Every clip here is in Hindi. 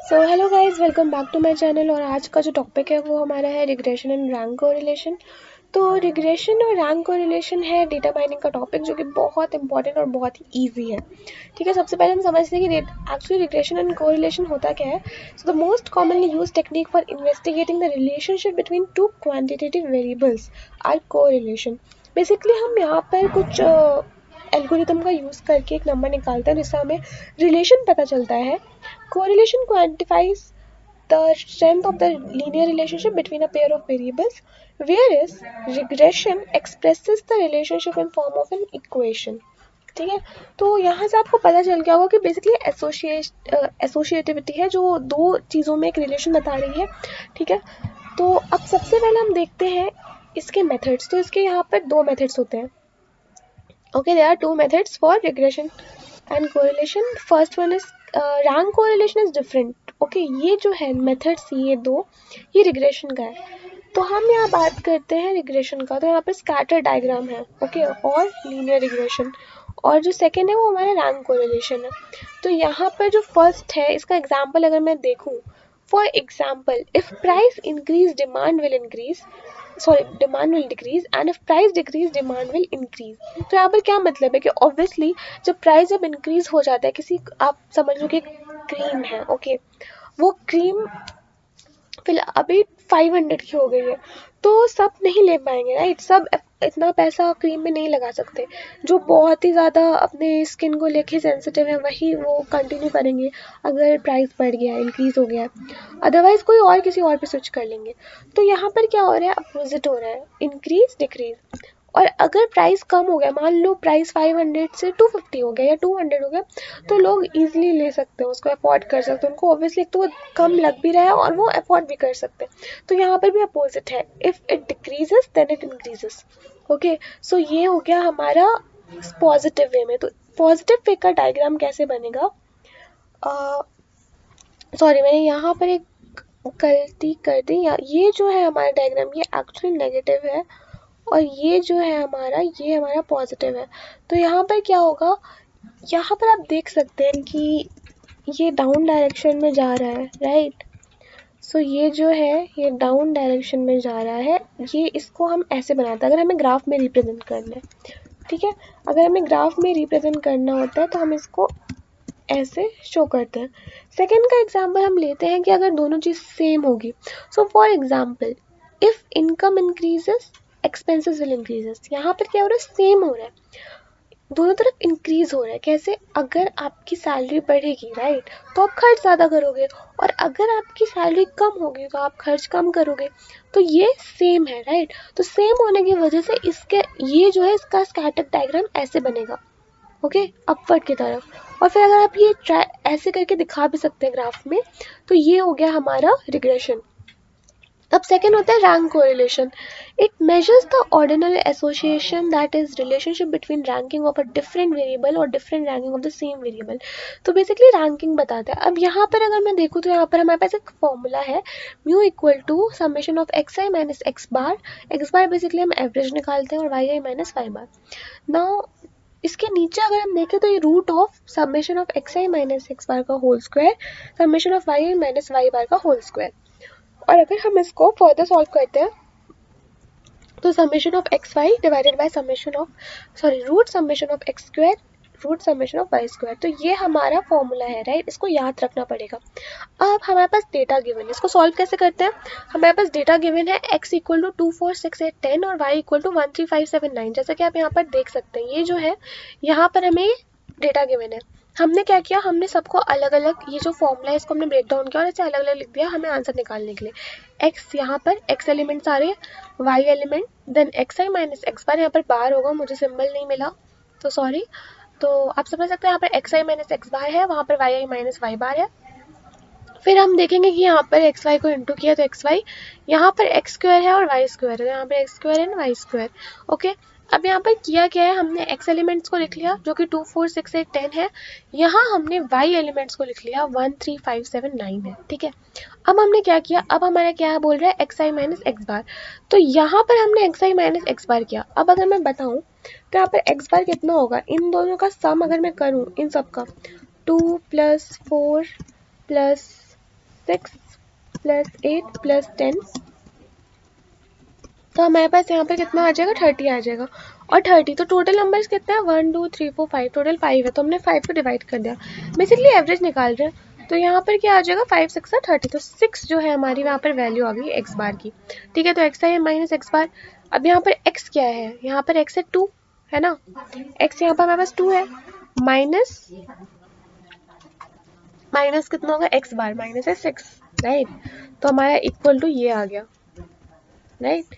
So hello guys, welcome back to my channel. और आज का जो टॉपिक है वो हमारा है रिग्रेशन एंड रैंक कोरिलेशन। तो रिग्रेशन और रैंक कोरिलेशन है डेटा माइनिंग का टॉपिक, जो कि बहुत इंपॉर्टेंट और बहुत ही ईजी है। ठीक है, सबसे पहले हम समझते हैं कि एक्चुअली रिग्रेशन एंड कोरिलेशन होता क्या है। So the most commonly use technique for investigating the relationship between two quantitative variables are correlation. Basically हम यहाँ पर कुछ एल्गोरिथम का यूज़ करके एक नंबर निकालते हैं जिससे हमें रिलेशन पता चलता है। Correlation quantifies the strength of the linear relationship between a pair of variables, whereas regression expresses the relationship in form of an equation. ठीक है, तो यहाँ से आपको पता चल गया होगा कि बेसिकली एसोसिएटिविटी है जो दो चीज़ों में एक रिलेशन बता रही है। ठीक है, तो अब सबसे पहले हम देखते हैं इसके मेथड्स। तो इसके यहाँ पर दो मेथड्स होते हैं। Okay, there are two methods for regression and correlation. First one is rank correlation is different. Okay, ये जो है मेथड्स ये दो, ये रिग्रेशन का है। तो हम यहाँ बात करते हैं रिग्रेशन का। तो यहाँ पर स्कैटर डायग्राम है, ओके, और लीनियर रिग्रेशन। और जो सेकेंड है वो हमारा रैंक कोरिलेशन है। तो यहाँ पर जो फर्स्ट है इसका एग्जाम्पल अगर मैं देखूँ, for example if price increase demand will increase, sorry demand will decrease, and if price decrease demand will increase. तो यहाँ पर क्या मतलब है कि ऑब्वियसली जब प्राइस जब इंक्रीज हो जाता है किसी, आप समझ लो कि क्रीम है, ओके, वो क्रीम फिलहाल अभी 500 की हो गई है, तो सब नहीं ले पाएंगे, राइट। सब इतना पैसा क्रीम में नहीं लगा सकते। जो बहुत ही ज़्यादा अपने स्किन को लेके सेंसिटिव है वही वो कंटिन्यू करेंगे अगर प्राइस बढ़ गया, इंक्रीज हो गया। अदरवाइज कोई और किसी और पे स्विच कर लेंगे। तो यहाँ पर क्या हो रहा है, अपोजिट हो रहा है, इंक्रीज डिक्रीज। और अगर प्राइस कम हो गया, मान लो प्राइस 500 से 250 हो गया या 200 हो गया, तो लोग इजीली ले सकते हैं, उसको अफोर्ड कर सकते हैं। उनको ऑब्वियसली एक तो वो कम लग भी रहा है और वो अफोर्ड भी कर सकते हैं। तो यहाँ पर भी अपोजिट है, if it decreases then it increases. Okay, so ये हो गया हमारा पॉजिटिव वे में। तो पॉजिटिव वे का डायग्राम कैसे बनेगा, सॉरी मैंने यहाँ पर एक गलती कर दी। ये जो है हमारा डायग्राम ये एक्चुअली नेगेटिव है, और ये जो है हमारा ये हमारा पॉजिटिव है। तो यहाँ पर क्या होगा, यहाँ पर आप देख सकते हैं कि ये डाउन डायरेक्शन में जा रहा है, राइट। सो ये जो है ये डाउन डायरेक्शन में जा रहा है। ये इसको हम ऐसे बनाते हैं अगर हमें ग्राफ में रिप्रेजेंट करना है। ठीक है, अगर हमें ग्राफ में रिप्रेजेंट करना होता है तो हम इसको ऐसे शो करते हैं। सेकेंड का एग्जाम्पल हम लेते हैं कि अगर दोनों चीज़ सेम होगी। So for example if income increases expenses will increases. यहाँ पर क्या हो रहा है, सेम हो रहा है, दोनों तरफ इंक्रीज हो रहा है। कैसे, अगर आपकी सैलरी बढ़ेगी, राइट, तो आप खर्च ज़्यादा करोगे, और अगर आपकी सैलरी कम होगी तो आप खर्च कम करोगे। तो ये सेम है, राइट। तो सेम होने की वजह से इसके ये जो है इसका स्कैटर डायग्राम ऐसे बनेगा, ओके, अपवर्ड की तरफ। और फिर अगर आप ये ऐसे करके दिखा भी सकते हैं ग्राफ में, तो ये हो गया हमारा रिग्रेशन। अब सेकेंड होता है rank correlation. It measures the ordinal association, that is relationship between ranking of a different variable और different ranking of the same variable. तो बेसिकली रैंकिंग बताता है। अब यहाँ पर अगर मैं देखूँ तो यहाँ पर हमारे पास एक फॉर्मूला है, mu equal to summation of X I minus X bar. X bar basically हम एवरेज निकालते हैं, और Y I minus Y bar. Now इसके नीचे अगर हम देखें तो ये root of summation of X I minus X bar का whole square, summation of Y I minus Y bar का होल स्क्वायर। और अगर हम इसको फर्दर सॉल्व करते हैं तो summation of x y divided by summation of, sorry, root summation of x square root summation of y square. तो ये हमारा फॉर्मूला है, राइट। इसको याद रखना पड़ेगा। अब हमारे पास डेटा गिवन है, इसको सॉल्व कैसे करते हैं। हमारे पास डेटा गिवन है x इक्वल टू 2 4 6 8 10 और y इक्वल टू 1 3 5 7 9। जैसा कि आप यहाँ पर देख सकते हैं, ये जो है यहाँ पर हमें डेटा गिवन है। हमने क्या किया, हमने सबको अलग अलग, ये जो फॉर्मूला है इसको हमने ब्रेक डाउन किया और इसे अलग अलग लिख दिया हमें आंसर निकालने के लिए। x यहाँ पर x एलिमेंट्स आ रहे हैं, y element, then x I minus X बार, यहाँ पर बार होगा, मुझे सिंबल नहीं मिला तो सॉरी। तो आप समझ सकते हैं यहाँ पर एक्स आई माइनस एक्स बार है, वहाँ पर वाई आई माइनस वाई बार है। फिर हम देखेंगे कि यहाँ पर एक्स वाई को इंटू किया तो एक्स वाई, यहाँ पर एक्स स्क्वायर है और वाई स्क्वायर है, यहाँ पर x square and y square. Okay, अब यहाँ पर किया क्या है, हमने एक्स एलिमेंट्स को लिख लिया जो कि 2 4 6 8 10 है। यहाँ हमने वाई एलिमेंट्स को लिख लिया 1 3 5 7 9 है। ठीक है, अब हमने क्या किया, अब हमारा क्या बोल रहा है, एक्स आई माइनस एक्स बार। तो यहाँ पर हमने एक्स आई माइनस एक्स बार किया। अब अगर मैं बताऊँ तो यहाँ पर एक्स बार कितना होगा, इन दोनों का सम अगर मैं करूँ इन सब का, 2 + 4 + 6 प्लस 8 प्लस 10, तो हमारे पास यहाँ पे कितना आ जाएगा, 30 आ जाएगा। और 30 तो टोटल नंबर्स कितने हैं, 1 2 3 4 5, टोटल 5 है, तो हमने 5 को डिवाइड कर दिया, बेसिकली एवरेज निकाल रहे हैं। तो यहाँ पर क्या आ जाएगा, 5 6 30, तो 6 जो है हमारी वहाँ पर वैल्यू आ गई एक्स बार की। ठीक है, तो एक्स है माइनस एक्स बार। अब यहाँ पर एक्स क्या है, यहाँ पर एक्स है 2 है ना, एक्स यहाँ पर हमारे पास 2 है, माइनस माइनस कितना होगा, एक्स बार माइनस है 6, राइट। तो हमारा इक्वल टू ये आ गया, राइट।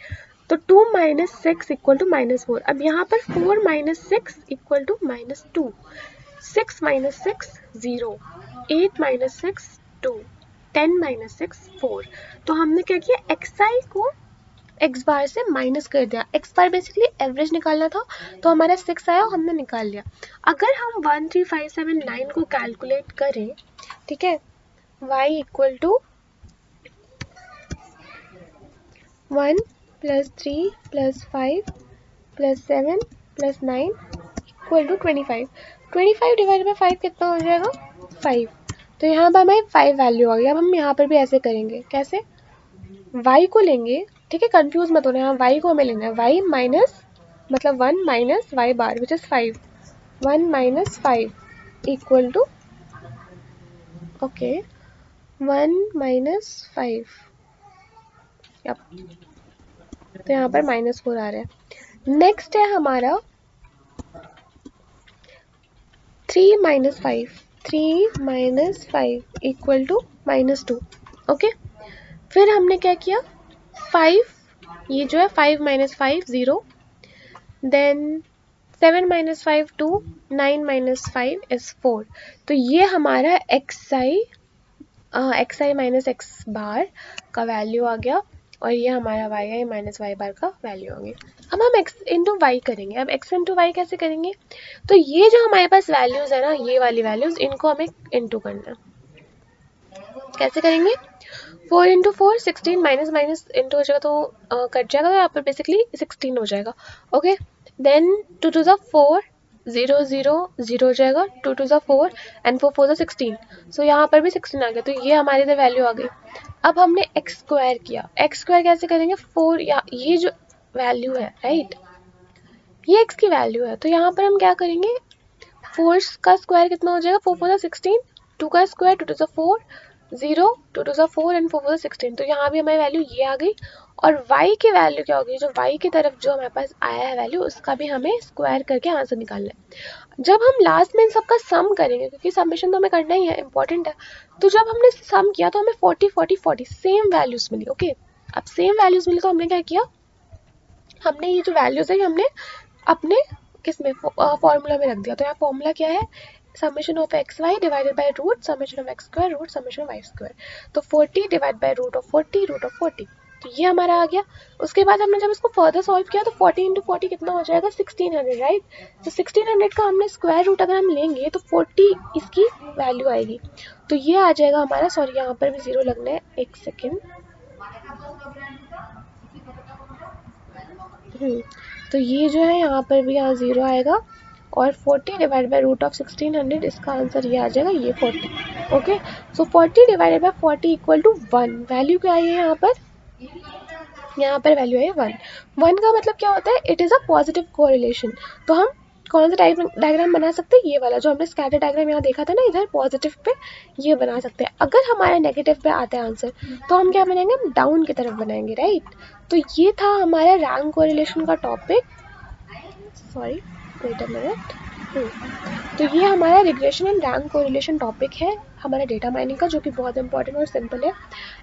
तो 2 माइनस 6 इक्वल टू माइनस 4। अब यहाँ पर 4 minus 6 equal to minus 2, 6 minus 6 0, 8 minus 6 2, 10 minus 6 4। तो हमने क्या किया, एक्सआई को एक्स बार से माइनस कर दिया। एक्स बार बेसिकली एवरेज निकालना था, तो हमारा 6 आया, हमने निकाल लिया। अगर हम 1 3 5 7 9 को कैलकुलेट करें, ठीक है, y equal to 1 plus 3 plus 5 plus 7 plus 9 equal to 25। 25 divide by 5 कितना हो जाएगा, 5। तो यहाँ पर हमारी 5 वैल्यू आ गई। अब हम यहाँ पर भी ऐसे करेंगे, कैसे, y को लेंगे, ठीक है, कंफ्यूज मत होना, यहाँ y को हमें लेना है, y माइनस मतलब 1 minus y bar which is 5, 1 minus 5 equal to, okay, 1 minus 5, तो यहाँ पर -4 आ रहा है। नेक्स्ट है हमारा 3 minus 5, 3 minus 5 equal to -2, okay. फिर हमने क्या किया, 5, ये जो है 5 minus 5 0, then 7 minus 5 2, 9 minus 5 is 4। तो ये हमारा xi माइनस एक्स बार का वैल्यू आ गया, और ये हमारा yi माइनस वाई बार का वैल्यू होंगे। अब हम x इंटू वाई करेंगे। अब x इंटू वाई कैसे करेंगे, तो ये जो हमारे पास वैल्यूज है ना, ये वाली वैल्यूज, इनको हमें इंटू करना है। कैसे करेंगे, 4 इंटू 4 16, माइनस माइनस इंटू हो जाएगा तो कट जाएगा, तो यहाँ पर बेसिकली 16 हो जाएगा, ओके। देन 2 टू द 4 0 0 0 हो जाएगा, 2 टू द 4 एंड 4 4 द 16, सो यहाँ पर भी 16 आ गया, तो ये हमारी इधर वैल्यू आ गई। अब हमने एक्स स्क्वायर किया, एक्स स्क्वायर कैसे करेंगे, 4, या ये जो वैल्यू है, राइट, ये एक्स की वैल्यू है, तो यहाँ पर हम क्या करेंगे, 4 का स्क्वायर कितना हो जाएगा, 4 4 द 16, 2 का square 2 to the 4 0, 2 to the 4 and 4 4 the 16, तो यहाँ भी हमारी वैल्यू ये आ गई। और y की वैल्यू क्या होगी, जो y की तरफ जो हमारे पास आया है वैल्यू, उसका भी हमें स्क्वायर करके आंसर निकालना है। जब हम लास्ट में इन सबका सम करेंगे, क्योंकि सबमिशन तो हमें करना ही है, इंपॉर्टेंट है, तो जब हमने सम किया तो हमें 40 40 40 सेम वैल्यूज मिली, ओके। अब सेम वैल्यूज मिली तो हमने क्या किया, हमने ये जो वैल्यूज है हमने अपने किसमें फॉर्मूला में रख दिया। तो यहाँ फॉर्मूला क्या है, summation of x y divided by root summation of x square root summation of y square. तो 40 डिवाइड बाय रूट ऑफ 40, तो ये हमारा आ गया। उसके बाद हमने जब इसको फर्दर सॉल्व किया तो 40 इंटू 40 कितना हो जाएगा, 1600, राइट। तो 1600 का हमने स्क्वायर रूट अगर हम लेंगे तो 40 इसकी वैल्यू आएगी, तो ये आ जाएगा हमारा, सॉरी यहाँ पर भी 0 लगना है, एक सेकेंड, तो ये जो है यहाँ पर भी यहाँ 0 आएगा, और 40 डिवाइड बाय रूट ऑफ 1600, इसका आंसर ये आ जाएगा, ये 40, okay. So 40 divided by 40 equal to 1, value क्या आई है यहाँ पर, यहाँ पर वैल्यू है 1। 1 का मतलब क्या होता है, it is a positive correlation. तो हम कौन सा डायग्राम बना सकते हैं, ये वाला जो हमने स्कैटर डायग्राम यहाँ देखा था ना, इधर पॉजिटिव पे ये बना सकते हैं। अगर हमारा नेगेटिव पे आता है आंसर, तो हम क्या बनाएंगे, हम डाउन की तरफ बनाएंगे, राइट। तो ये था हमारा रैंक कोरिलेशन का topic, sorry wait a minute, तो ये हमारा regression and rank correlation topic है हमारा डेटा माइनिंग का, जो कि बहुत इंपॉर्टेंट और सिंपल है।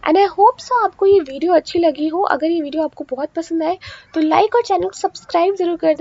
एंड आई होप सो आपको ये वीडियो अच्छी लगी हो। अगर ये वीडियो आपको बहुत पसंद आए तो लाइक और चैनल को सब्सक्राइब जरूर कर दें।